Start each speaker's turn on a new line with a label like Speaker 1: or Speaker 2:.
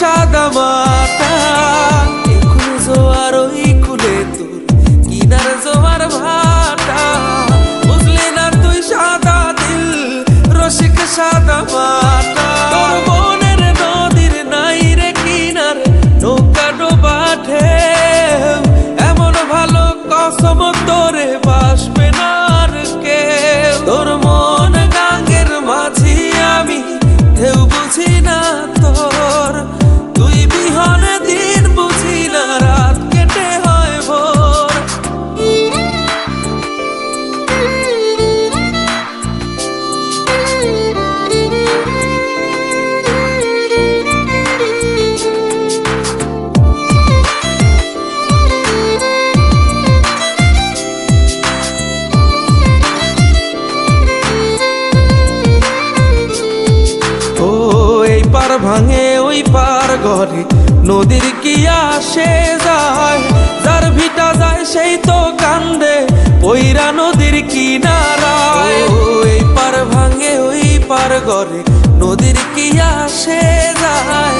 Speaker 1: সাদা মাটা, একুলে জোয়ার ওই কুলে তোর কিনার জোয়ার ভাটা, বুঝলি না তুই সাদা দিল রসিক সাদা মাটা। তোর মনের নদীর নাই রে কিনার নৌকা ডোবা ঢেউ, এমন ভালো কসম তোরে বাসবে না আর কেউ। তোর মন গাঙ্গের মাঝি আমি ঢেউ বুঝি না তোর, তুই বিহনে দিন বুঝি না রাত কেটে হয় ভোর। পার ভাঙে ওই পার ঘরে নদীর কি আসে যায়, যার ভিটা যায় সেই তো কান্দে পইরা নদীর কিনারায়। এই পার ভাঙে ওই পার ঘরে নদীর কি আসে যায়,